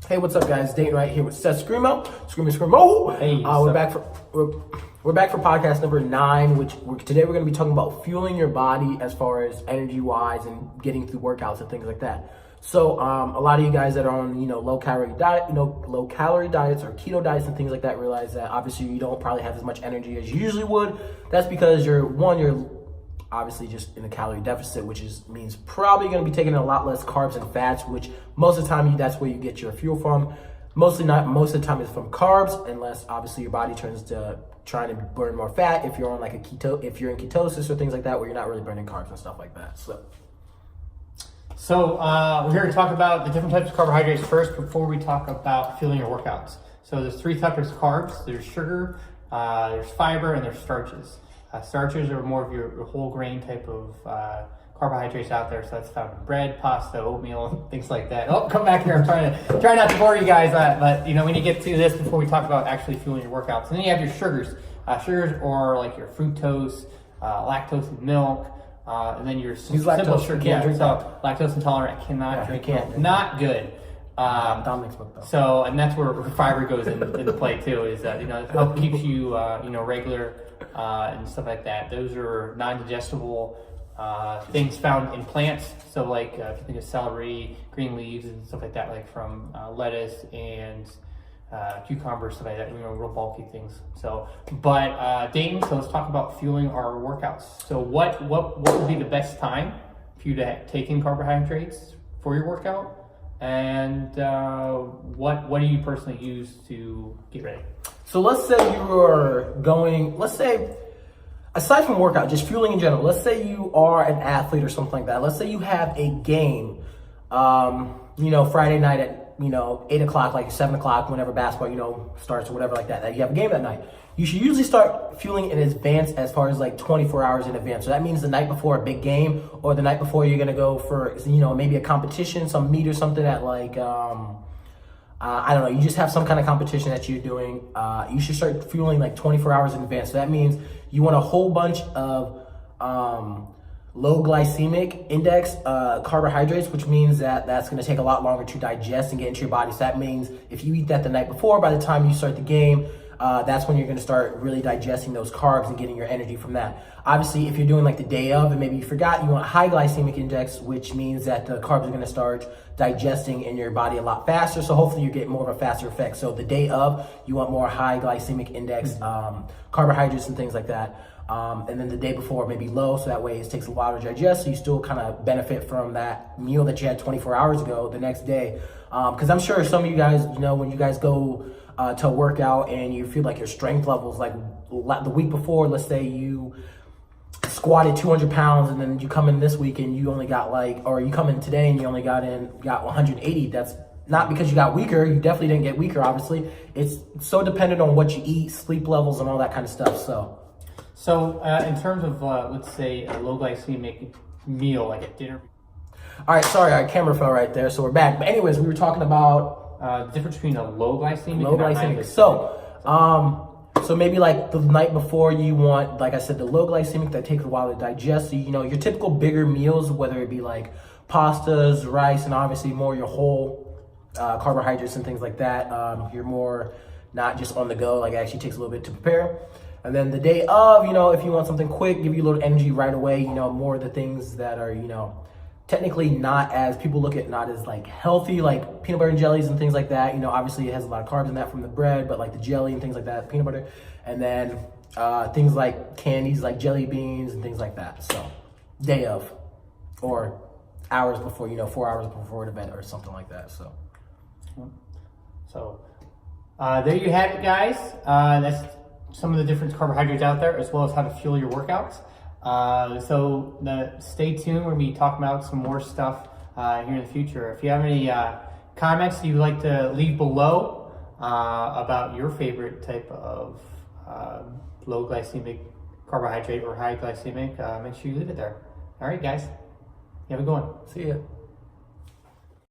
Hey, what's up, guys? Dayton right here with Seth Screamo. Screamo. Hey, we're back for podcast number 9, today we're going to be talking about fueling your body as far as energy wise and getting through workouts and things like that. So a lot of you guys that are on low calorie diets or keto diets and things like that realize that obviously you don't probably have as much energy as you usually would. That's because you're obviously just in a calorie deficit, which means probably going to be taking a lot less carbs and fats, which most of the time that's where you get your fuel from. Most of the time it's from carbs, unless obviously your body turns to trying to burn more fat if you're on if you're in ketosis or things like that where you're not really burning carbs and stuff like that. So we're here to talk about the different types of carbohydrates first before we talk about fueling your workouts. So there's 3 types of carbs. There's sugar, there's fiber, and there's starches. Starches are more of your whole grain type of carbohydrates out there. So that's found in bread, pasta, oatmeal, things like that. Oh, come back here. I'm trying not to bore you guys. But we need to get to this before we talk about actually fueling your workouts. And then you have your sugars. Sugars are like your fructose, lactose in milk, and then your simple sugar. Lactose intolerant cannot drink milk. Not good. Dominic's book though. So, and that's where fiber goes into play too. Is that it helps keeps you regular and stuff like that. Those are non-digestible things found in plants. So, like if you think of celery, green leaves, and stuff like that, like from lettuce and cucumbers, stuff like that. Real bulky things. So, but Dayton. So let's talk about fueling our workouts. So, what would be the best time for you to take in carbohydrates for your workout? And what do you personally use to get ready? So let's say aside from workout, just fueling in general, let's say you are an athlete or something like that. Let's say you have a game, Friday night at, 8 o'clock, like 7 o'clock, whenever basketball, starts or whatever like that. You have a game that night. You should usually start fueling in advance as far as like 24 hours in advance. So that means the night before a big game or the night before you're going to go for, maybe a competition, some meet or something at like, I don't know, you just have some kind of competition that you're doing. You should start fueling like 24 hours in advance. So that means you want a whole bunch of low glycemic index carbohydrates, which means that's going to take a lot longer to digest and get into your body. So that means if you eat that the night before, by the time you start the game, that's when you're going to start really digesting those carbs and getting your energy from that. Obviously, if you're doing like the day of and maybe you forgot, you want high glycemic index, which means that the carbs are going to start digesting in your body a lot faster. So hopefully you get more of a faster effect. So the day of, you want more high glycemic index carbohydrates and things like that. And then the day before, maybe low, so that way it takes a while to digest, so you still kind of benefit from that meal that you had 24 hours ago the next day. Because I'm sure some of you guys, when you guys go to a workout and you feel like your strength levels, like the week before, let's say you squatted 200 pounds and then you come in this week and you only got or you come in today and you only got 180. That's not because you got weaker. You definitely didn't get weaker, obviously. It's so dependent on what you eat, sleep levels, and all that kind of stuff. So in terms of, let's say, a low glycemic meal, like at dinner. All right, sorry, our camera fell right there, so we're back. But anyways, we were talking about the difference between a low glycemic and high glycemic. So maybe like the night before you want, like I said, the low glycemic that takes a while to digest. So, your typical bigger meals, whether it be like pastas, rice, and obviously more your whole carbohydrates and things like that. You're more not just on the go, like it actually takes a little bit to prepare. And then the day of, if you want something quick, give you a little energy right away, more of the things that are, technically not as people look at, not as like healthy, like peanut butter and jellies and things like that. Obviously it has a lot of carbs in that from the bread, but like the jelly and things like that, peanut butter. And then things like candies, like jelly beans and things like that. So day of, or hours before, 4 hours before the event or something like that. So there you have it, guys. That's some of the different carbohydrates out there, as well as how to fuel your workouts. So stay tuned. We're going to be talking about some more stuff here in the future. If you have any comments you'd like to leave below about your favorite type of low glycemic carbohydrate or high glycemic, make sure you leave it there. All right, guys. You have a good one. See ya.